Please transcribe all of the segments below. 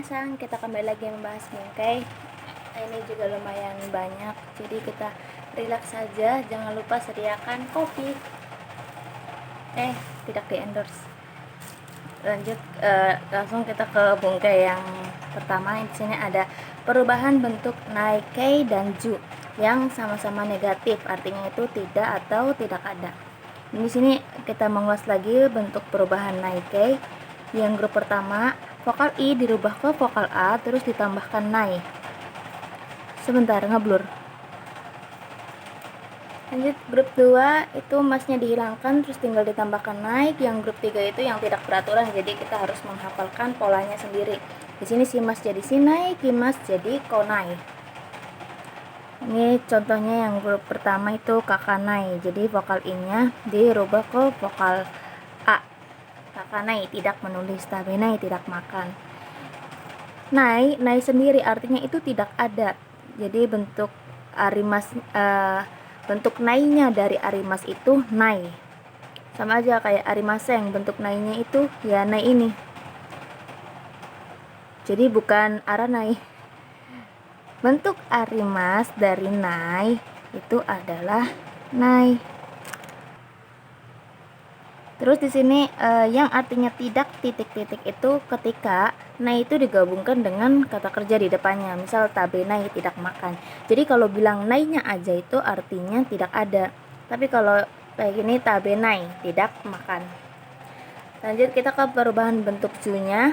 Minasang, kita kembali lagi membahas bingkai. Ini juga lumayan banyak, jadi kita relax saja. Jangan lupa sediakan kopi. Tidak di endorse. Lanjut, langsung kita ke bingkai yang pertama. Di sini ada perubahan bentuk naikei dan ju yang sama-sama negatif, artinya itu tidak atau tidak ada. Di sini kita mengulas lagi bentuk perubahan naikei. Yang grup pertama, vokal I dirubah ke vokal A terus ditambahkan nai. Sebentar, ngeblur. Lanjut, grup 2 itu masnya dihilangkan terus tinggal ditambahkan naik. Yang grup 3 itu yang tidak beraturan, jadi kita harus menghafalkan polanya sendiri. Di sini si mas jadi sinai, kimas jadi konai. Ini contohnya yang grup pertama itu kakanai, jadi vokal I-nya dirubah ke vokal A. Kakanai tidak menulis, tabenai tidak makan. Nai sendiri artinya itu tidak ada. Jadi bentuk arimas, bentuk nainya dari arimas itu nai. Sama aja kayak arimaseng, bentuk nainya itu ya nai ini. Jadi bukan aranai. Bentuk arimas dari nai itu adalah nai. Terus di sini yang artinya tidak titik-titik itu ketika nai itu digabungkan dengan kata kerja di depannya. Misal tabenai tidak makan. Jadi kalau bilang nainya aja itu artinya tidak ada. Tapi kalau kayak gini tabenai tidak makan. Lanjut kita ke perubahan bentuk ju-nya.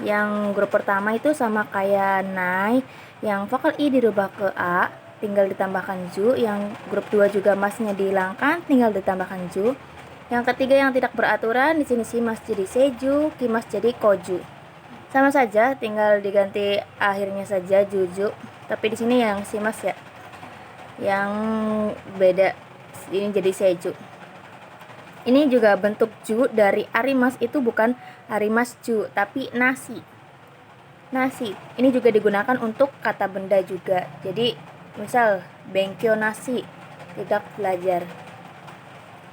Yang grup pertama itu sama kayak nai, yang vokal I dirubah ke A, tinggal ditambahkan ju. Yang grup 2 juga masnya dihilangkan, tinggal ditambahkan ju. Yang ketiga yang tidak beraturan, di sini si mas jadi seju, kimas jadi koju. Sama saja, tinggal diganti akhirnya saja juju. Tapi di sini yang si mas ya, yang beda, ini jadi seju. Ini juga bentuk ju dari arimas itu bukan arimas ju, tapi nasi. Nasi. Ini juga digunakan untuk kata benda juga. Jadi misal benkyo nasi, tidak belajar.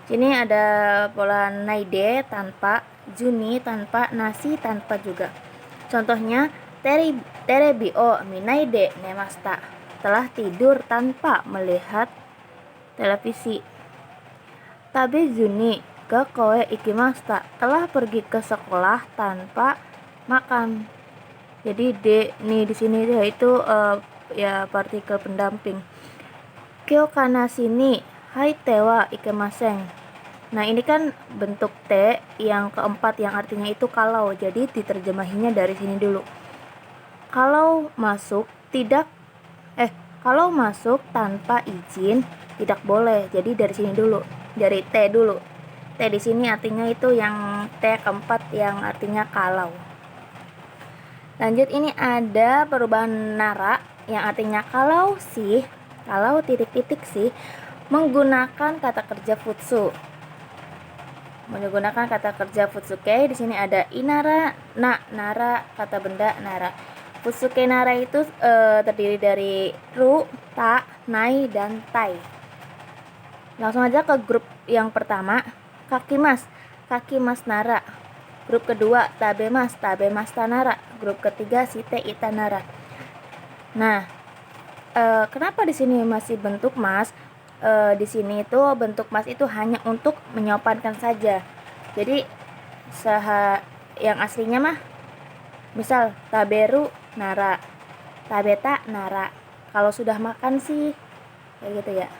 Sini ada pola naide tanpa, juni tanpa, nasi tanpa juga. Contohnya terebi o minaide nemasta, telah tidur tanpa melihat televisi. Tabe juni ga koe ikimasta, telah pergi ke sekolah tanpa makan. Jadi nih di sini itu ya partikel pendamping. Kyo kana sini hai tewa ikemasen. Nah ini kan bentuk T yang keempat yang artinya itu kalau. Jadi diterjemahinya dari sini dulu. Kalau masuk tanpa izin tidak boleh. Jadi dari sini dulu. Dari T dulu. T di sini artinya itu yang T keempat yang artinya kalau. Lanjut ini ada perubahan nara yang artinya kalau sih, kalau titik-titik sih, menggunakan kata kerja futsu. Menggunakan kata kerja futsuke, di sini ada inara, nara, kata benda nara. Futsuke nara itu terdiri dari ru, ta, nai, dan tai. Langsung aja ke grup yang pertama, kakimas nara. Grup kedua, tabemas tanara. Grup ketiga, site itanara. Nah, kenapa di sini masih bentuk mas? Di sini itu bentuk mas itu hanya untuk menyopankan saja. Jadi yang aslinya mah misal taberu nara, tabeta nara. Kalau sudah makan sih kayak gitu ya.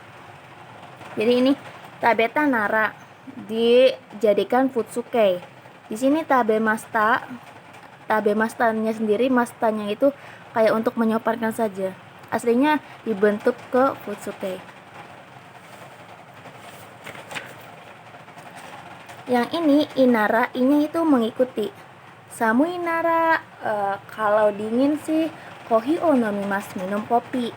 Jadi ini tabeta nara dijadikan futsuke. Di sini tabemastanya sendiri, mastanya itu kayak untuk menyopankan saja. Aslinya dibentuk ke futsuke. Yang ini inara, I-nya itu mengikuti. Samu inara, kalau dingin sih kohi o nomimasu, minum kopi.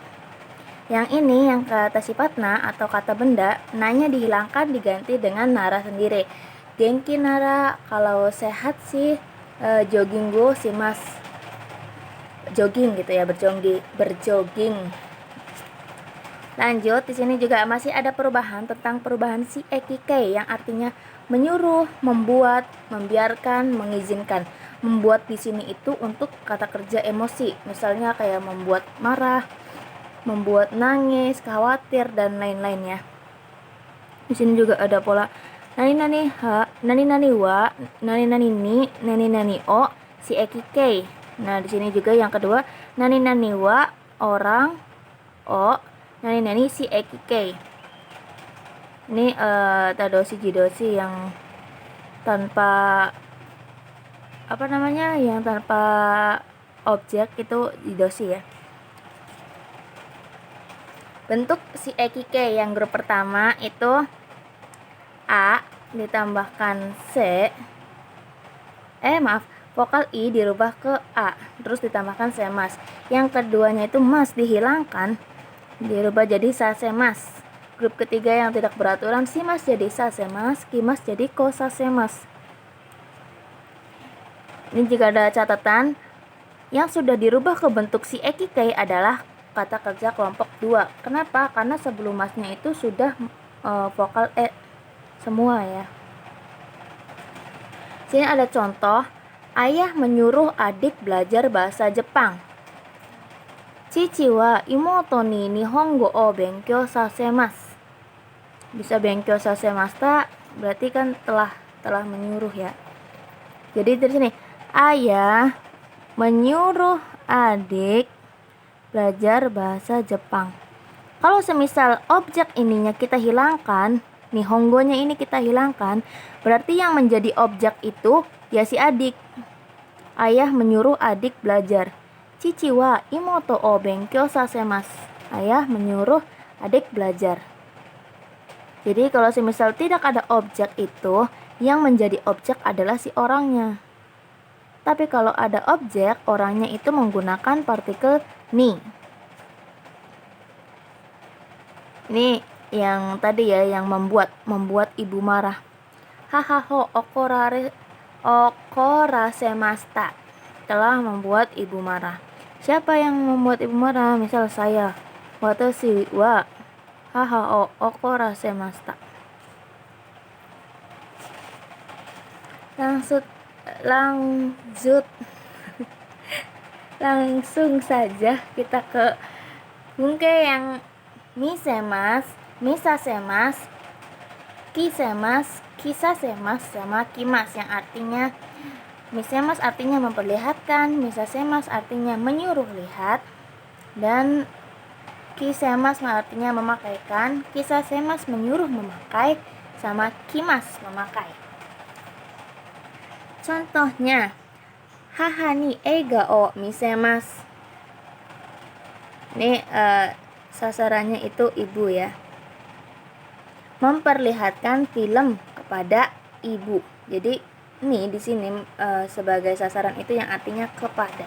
Yang ini yang kata sifatna atau kata benda, nanya dihilangkan diganti dengan nara sendiri. Genki nara, kalau sehat sih jogging go si mas, jogging gitu ya, berjogging. Lanjut, di sini juga masih ada perubahan tentang perubahan si ekike yang artinya menyuruh, membuat, membiarkan, mengizinkan. membuat di sini itu untuk kata kerja emosi, misalnya kayak membuat marah, membuat nangis, khawatir, dan lain-lainnya. Di sini juga ada pola nani nani ha, nani nani wa, nani nani ni, nani nani o, si eki kei. Nah, di sini juga yang kedua, nani nani wa orang, o, nani nani si eki kei. Ini tadoshi jidoshi yang tanpa yang tanpa objek itu jidoshi ya. Bentuk si ekike yang grup pertama itu a ditambahkan c, vokal i dirubah ke a terus ditambahkan semas. Yang keduanya itu mas dihilangkan dirubah jadi sasemas. Grup ketiga yang tidak beraturan, si mas jadi sasemas, kimas jadi kosasemas. Ini jika ada catatan, yang sudah dirubah ke bentuk si ekike adalah kata kerja kelompok 2. Kenapa? Karena sebelum masnya itu sudah vokal e semua ya. Sini ada contoh, ayah menyuruh adik belajar bahasa Jepang. Chichi wa imoto ni nihongo o benkyou sasemasu. Bisa benkyou sasemashita berarti kan telah menyuruh ya. Jadi dari sini ayah menyuruh adik belajar bahasa Jepang. Kalau semisal objek ininya kita hilangkan, nihongonya ini kita hilangkan, berarti yang menjadi objek itu ya si adik. Ayah menyuruh adik belajar. Chichi wa imoto o benkyou sasemasu. Ayah menyuruh adik belajar. Jadi kalau semisal tidak ada objek itu, yang menjadi objek adalah si orangnya. Tapi kalau ada objek, orangnya itu menggunakan partikel ni. Ini yang tadi ya, yang membuat ibu marah. Hahaho okorasemashita. Telah membuat ibu marah. Siapa yang membuat ibu marah? Misal saya. Watashi wa hahaho okorasemashita. Langsung saja kita ke bungke yang misemas, misasemas, kisemas, kisasemas, sama kimas, yang artinya misemas artinya memperlihatkan, misasemas artinya menyuruh lihat, dan kisemas artinya memakaikan, kisasemas menyuruh memakai, sama kimas memakai. Contohnya, haha ni eiga o misemas. Ini sasarannya itu ibu ya. Memperlihatkan film kepada ibu. Jadi ini di sini sebagai sasaran itu yang artinya kepada.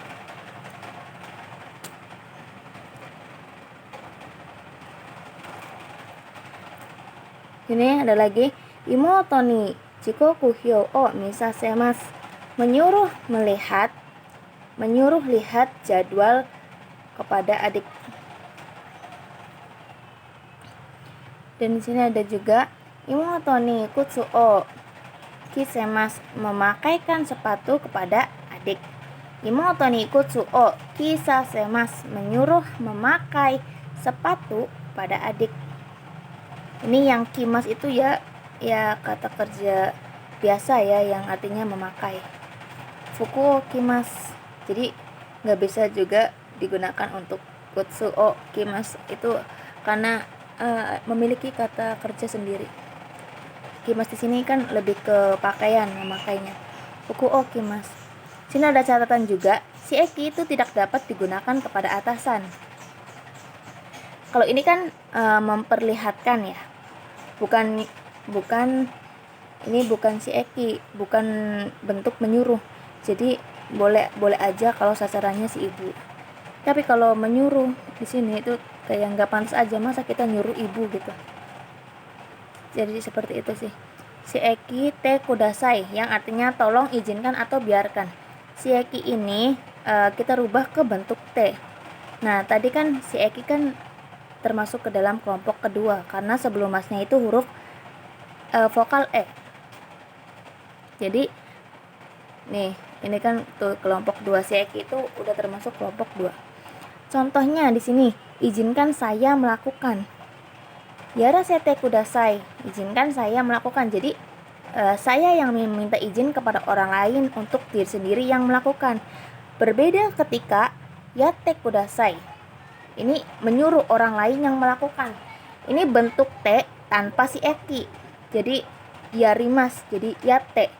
Ini ada lagi, imoto ni chikoku hyou o misasemasu. Menyuruh lihat jadwal kepada adik. Dan di sini ada juga imoto ni kutsu o kisemasu. Memakaikan sepatu kepada adik. Imoto ni kutsu o kisasemasu. Menyuruh memakai sepatu pada adik. Ini yang kimas itu ya kata kerja biasa ya, yang artinya memakai. Fuku o kimas. Jadi nggak bisa juga digunakan untuk kutsu o kimas itu karena memiliki kata kerja sendiri. Kimas di sini kan lebih ke pakaian, memakainya. Fuku o kimas. Sini ada catatan juga, si eki itu tidak dapat digunakan kepada atasan. Kalau ini kan memperlihatkan ya. Bukan ini bukan si eki, bukan bentuk menyuruh. Jadi boleh aja kalau sasarannya si ibu. Tapi kalau menyuruh di sini itu kayak nggak pantas aja, masa kita nyuruh ibu gitu. Jadi seperti itu sih. Si eki te kudasai, yang artinya tolong, izinkan, atau biarkan. Si eki ini kita rubah ke bentuk t. Nah tadi kan si eki kan termasuk ke dalam kelompok kedua karena sebelum masnya itu huruf vokal e. Jadi nih Ini kan tuh kelompok 2, si Eki itu udah termasuk kelompok 2. Contohnya di sini, izinkan saya melakukan. Yarasete kudasai, izinkan saya melakukan. Jadi saya yang meminta izin kepada orang lain untuk diri sendiri yang melakukan. Berbeda ketika yate kudasai. Ini menyuruh orang lain yang melakukan. Ini bentuk te tanpa si eki. Jadi yarimas, jadi yate,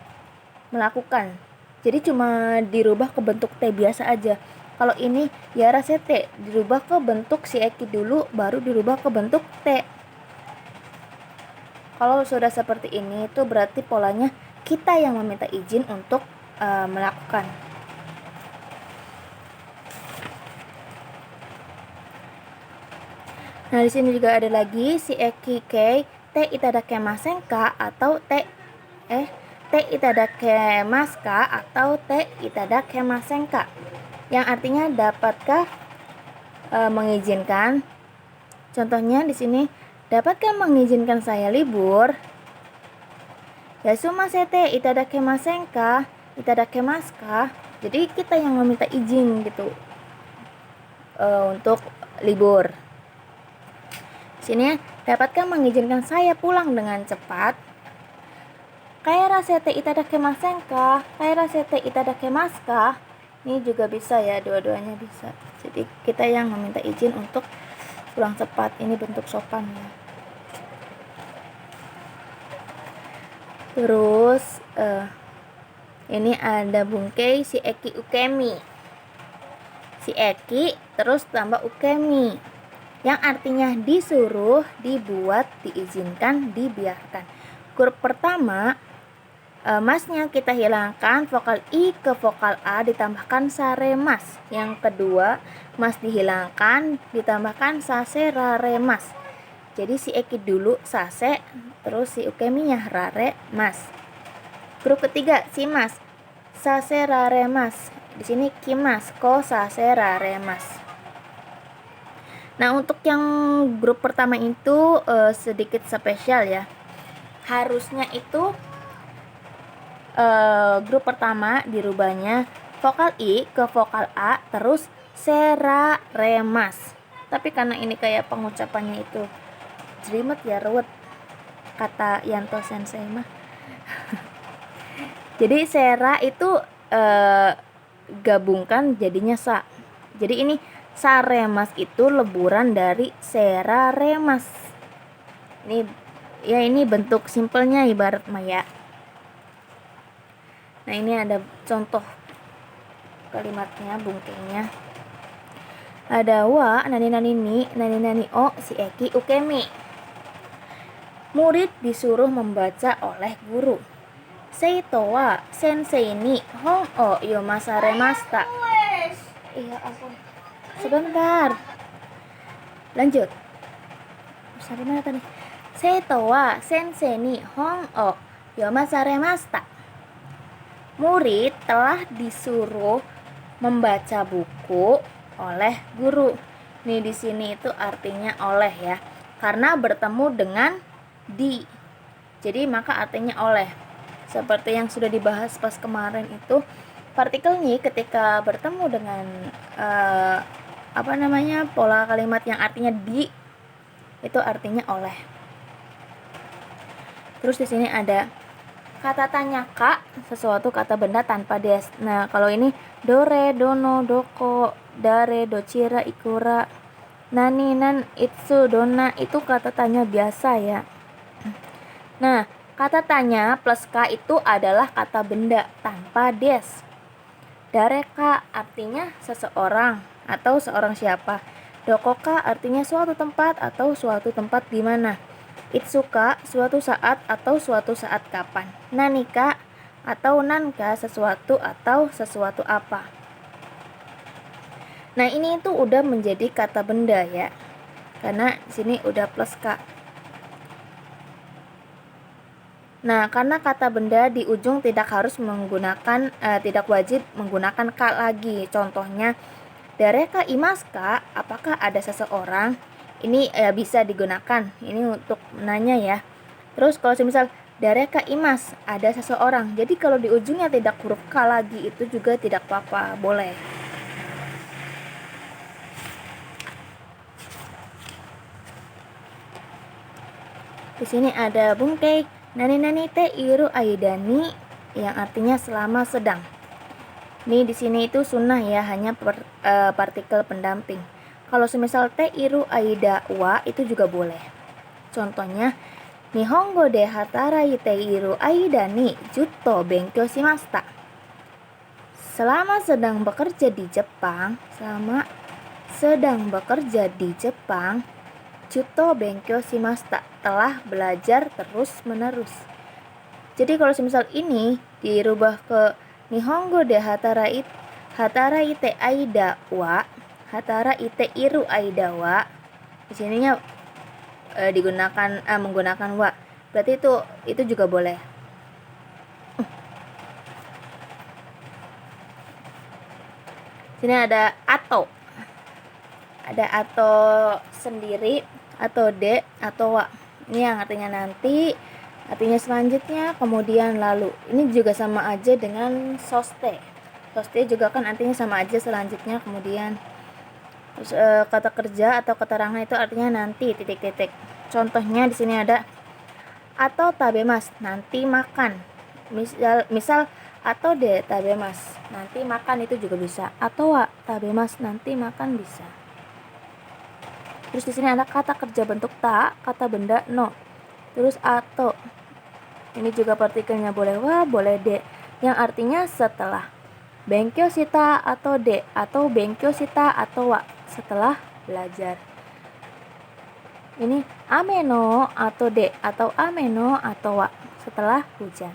melakukan. Jadi cuma dirubah ke bentuk te biasa aja. Kalau ini yarasete dirubah ke bentuk si eki dulu, baru dirubah ke bentuk te. Kalau sudah seperti ini itu berarti polanya kita yang meminta izin untuk melakukan. Nah, di sini juga ada lagi si eki kei te itadakemasen ka atau te itadakemasu atau te itadakemasen ka. Yang artinya dapatkah mengizinkan. Contohnya di sini, dapatkah mengizinkan saya libur? Yasumasete itadakemasen ka? Itadakemasu ka? Jadi kita yang meminta izin gitu untuk libur. Di sini, dapatkah mengizinkan saya pulang dengan cepat? Kairasete itadakemasen ka? Kairasete itadakemasu ka? Ini juga bisa ya, dua-duanya bisa. Jadi kita yang meminta izin untuk pulang cepat. Ini bentuk sopan ya. Terus ini ada bungkei si eki ukemi. Si eki terus tambah ukemi, yang artinya disuruh, dibuat, diizinkan, dibiarkan. Huruf pertama masnya kita hilangkan, vokal i ke vokal a ditambahkan sare mas. Yang kedua, mas dihilangkan, ditambahkan sase rare mas. Jadi si eki dulu sase, terus si ukeminya rare mas. Huruf ketiga si mas, sase rare mas. Di sini kimas ko sase rare mas. Nah, untuk yang grup pertama itu sedikit spesial ya. Harusnya itu grup pertama dirubahnya vokal i ke vokal a terus sera remas. Tapi karena ini kayak pengucapannya itu jelimet ya, ruwet, kata Yanto Sensei mah. Jadi sera itu gabungkan jadinya sa. Jadi ini saremas itu leburan dari sera remas. Ini bentuk simpelnya ibarat maya. Nah, ini ada contoh kalimatnya, bungkainya. Ada wa nani ni o si eki ukemi. Murid disuruh membaca oleh guru. Seito wa sensei ni hong o yomasaremashita. Iya ampun. Sebentar. Lanjut. Sampai mana tadi? Seito wa sensei ni hong o yomasaremashita. Murid telah disuruh membaca buku oleh guru. Nih di sini itu artinya oleh ya. Karena bertemu dengan di. Jadi maka artinya oleh. Seperti yang sudah dibahas pas kemarin itu, partikel ni ketika bertemu dengan pola kalimat yang artinya di, itu artinya oleh. Terus di sini ada kata tanya kak, sesuatu kata benda tanpa des. Nah, kalau ini dore, dono, doko, dare, docira, ikura, nani, nan, itsu, dona, itu kata tanya biasa ya. Nah, kata tanya plus ka itu adalah kata benda tanpa des. Dareka artinya seseorang atau seorang siapa. Dokoka artinya suatu tempat atau suatu tempat di mana. Itsuka suatu saat atau suatu saat kapan. Nanika atau nanka sesuatu atau sesuatu apa. Nah, ini itu udah menjadi kata benda ya. Karena di sini udah plus ka. Nah, karena kata benda di ujung tidak harus menggunakan tidak wajib menggunakan ka lagi. Contohnya dareka imaska, apakah ada seseorang? Ini bisa digunakan. Ini untuk nanya ya. Terus kalau misal Dareka imas, ada seseorang. Jadi kalau di ujungnya tidak huruf K lagi itu juga tidak apa-apa, boleh. Di sini ada bungkei nani te iru aidani yang artinya selama sedang. Ini di sini itu sunnah ya, hanya partikel pendamping. Kalau semisal te iru aida wa itu juga boleh. Contohnya Nihongo de hatarai te iru aida ni jutto benkyou shimashita. Selama sedang bekerja di Jepang, jutto benkyou shimashita, telah belajar terus-menerus. Jadi kalau semisal ini dirubah ke Nihongo de hatarai te aida wa, hatarai te iru aida wa. Di sininya menggunakan wa. Berarti itu juga boleh. Sini ada atau. Ada atau sendiri, atau de, atau wa. Ini yang artinya nanti, artinya selanjutnya, kemudian lalu. Ini juga sama aja dengan soste. Soste juga kan artinya sama aja selanjutnya, kemudian. Terus kata kerja atau keterangan itu artinya nanti, titik-titik. Contohnya di sini ada atau tabemas, nanti makan. Misal atau de tabemas, nanti makan, itu juga bisa. Atau wa tabemas, nanti makan, bisa. Terus di sini ada kata kerja bentuk ta, kata benda no. Terus atau. Ini juga partikelnya boleh wa, boleh de, yang artinya setelah. Benkyou shita atau de, atau benkyou shita atau wa, setelah belajar. Ini ame no atau de, atau ame no atau wa, setelah hujan.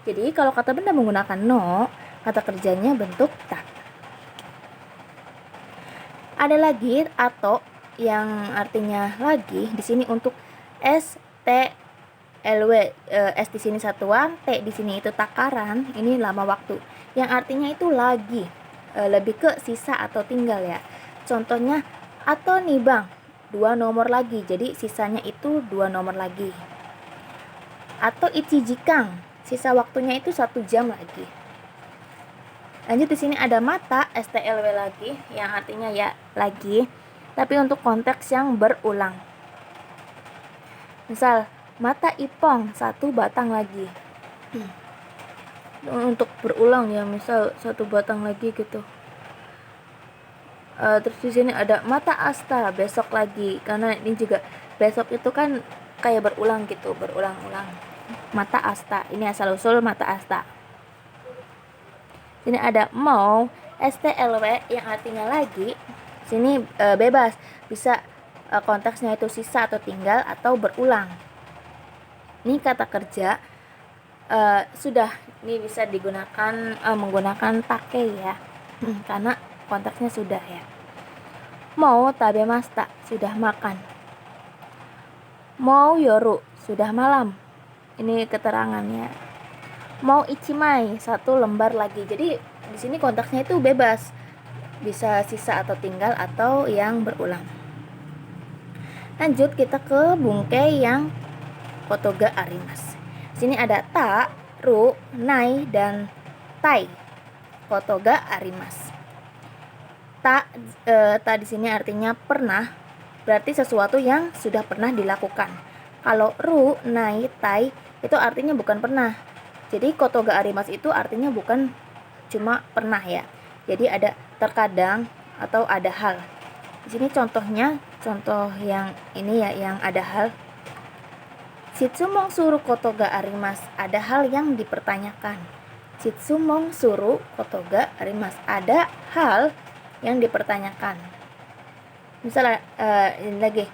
Jadi kalau kata benda menggunakan no, kata kerjanya bentuk ta. Ada lagi atau yang artinya lagi. Di sini untuk s, t, lw, s di sini satuan, t di sini itu takaran, ini lama waktu. Yang artinya itu lagi, lebih ke sisa atau tinggal ya. Contohnya atau nibang, 2 nomor lagi, jadi sisanya itu 2 nomor lagi. Atau ichijikang, sisa waktunya itu 1 jam lagi. Lanjut di sini ada mata, stlw lagi, yang artinya ya lagi, tapi untuk konteks yang berulang. Misal mata ipong, 1 batang lagi. Untuk berulang ya, misal 1 batang lagi gitu. Terus di sini ada mata asta, besok lagi, karena ini juga besok itu kan kayak berulang gitu, berulang-ulang. Mata asta, ini asal usul mata asta. Sini ada mau, stlw yang artinya lagi. Sini bebas, bisa konteksnya itu sisa atau tinggal atau berulang. Ini kata kerja sudah, ini bisa digunakan menggunakan take ya, karena konteksnya sudah ya. Mau tabemashita, sudah makan. Mau yoru, sudah malam. Ini keterangannya. Mau ichimai, 1 lembar lagi. Jadi di sini konteksnya itu bebas, bisa sisa atau tinggal atau yang berulang. Lanjut kita ke bungkei yang kotoga arimasu. Sini ada ta, ru, nai, dan tai. Kotoga arimasu. Ta di sini artinya pernah, berarti sesuatu yang sudah pernah dilakukan. Kalau ru, nai, tai itu artinya bukan pernah. Jadi kotoga arimasu itu artinya bukan cuma pernah ya. Jadi ada terkadang atau ada hal. Di sini contohnya, contoh yang ini ya, yang ada hal. Shitsumon suru kotoga arimasu, ada hal yang dipertanyakan. Shitsumon suru kotoga arimasu, ada hal yang dipertanyakan. Misalnya ini lagi.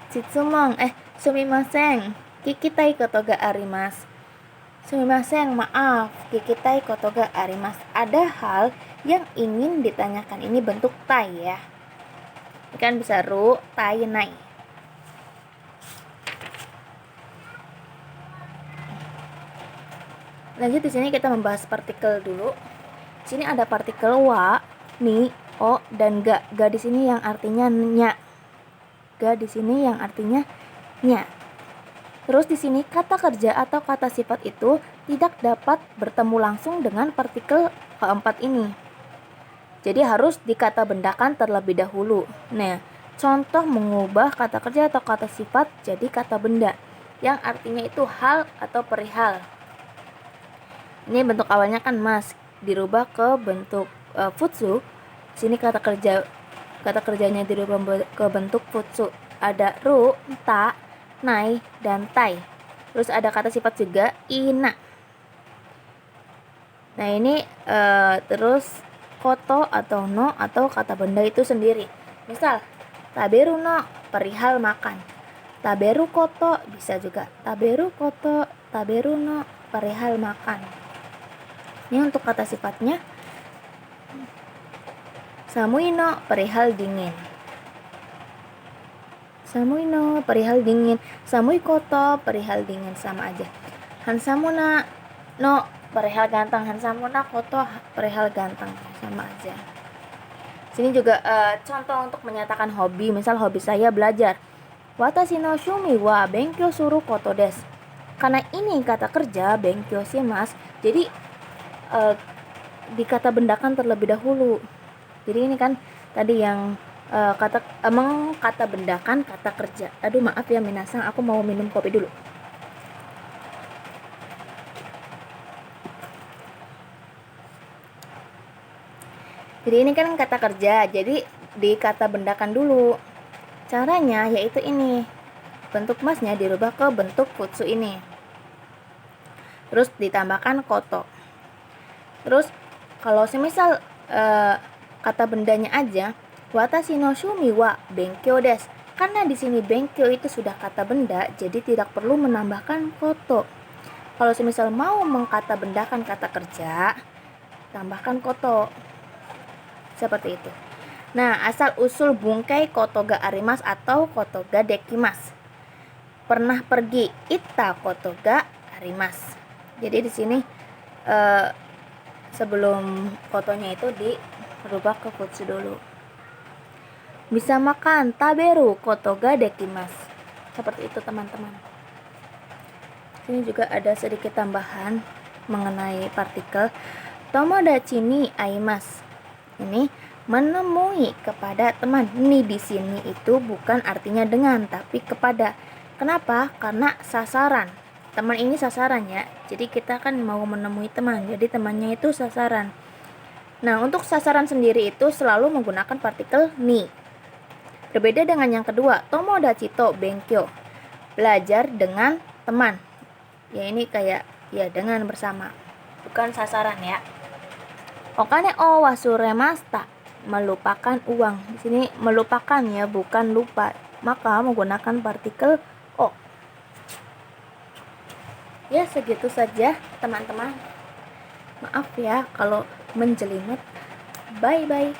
Shitsumon, sumimasen, kikitai kotoga arimasu. Sumimasen, maaf, kikitai kotoga arimasu. Ada hal yang ingin ditanyakan. Ini bentuk tai ya. Ini kan bisa ru, tai, nai. Lanjut di sini kita membahas partikel dulu. Di sini ada partikel wa, ni, o, dan ga. Ga di sini yang artinya nya. Ga di sini yang artinya nya. Terus di sini kata kerja atau kata sifat itu tidak dapat bertemu langsung dengan partikel keempat ini. Jadi harus dikata bendakan terlebih dahulu. Nah, contoh mengubah kata kerja atau kata sifat jadi kata benda yang artinya itu hal atau perihal. Ini bentuk awalnya kan mas, dirubah ke bentuk futsu. Sini kata kerjanya dirubah ke bentuk futsu. Ada ru, ta, nai, dan tai. Terus ada kata sifat juga ina. Nah ini terus koto atau no atau kata benda itu sendiri. Misal taberu no perihal makan. Taberu koto bisa juga. Taberu koto, taberu no perihal makan. Ini untuk kata sifatnya. Samui no perihal dingin. Samui no perihal dingin. Samui koto perihal dingin, sama aja. Hansamuna no perihal ganteng. Hansamuna koto perihal ganteng, sama aja. Sini juga contoh untuk menyatakan hobi. Misal hobi saya belajar. Watashi no shumi wa benkyou suru koto desu. Karena ini kata kerja benkyou shimasu, jadi dikata bendakan terlebih dahulu. Jadi ini kan tadi yang kata bendakan kata kerja. Aduh maaf ya minasang, aku mau minum kopi dulu. Jadi ini kan kata kerja, jadi dikata bendakan dulu. Caranya yaitu ini, bentuk masnya dirubah ke bentuk futsu ini, terus ditambahkan koto. Terus kalau semisal kata bendanya aja, watashi no shumi wa benkyou desu. Karena di sini benkyou itu sudah kata benda, jadi tidak perlu menambahkan koto. Kalau semisal mau mengkata bendakan kata kerja, tambahkan koto. Seperti itu. Nah, asal usul bungkai koto ga arimasu atau koto ga dekimasu. Pernah pergi, itta koto ga arimasu. Jadi di sini sebelum kotonya itu dirubah ke futsu dulu. Bisa makan, taberu koto ga dekimasu. Seperti itu teman-teman. Sini juga ada sedikit tambahan mengenai partikel tomodachi ni aimasu. Ini menemui kepada teman. Ini di sini itu bukan artinya dengan, tapi kepada. Kenapa? Karena sasaran. Teman ini sasaran ya. Jadi kita kan mau menemui teman. Jadi temannya itu sasaran. Nah, untuk sasaran sendiri itu selalu menggunakan partikel ni. Berbeda dengan yang kedua, tomodachi to benkyou. Belajar dengan teman. Ya ini kayak ya dengan bersama. Bukan sasaran ya. Okane o wasuremashita, melupakan uang. Di sini melupakan ya, bukan lupa. Maka menggunakan partikel o. Ya, segitu saja teman-teman. Maaf ya kalau menjelimet. Bye bye.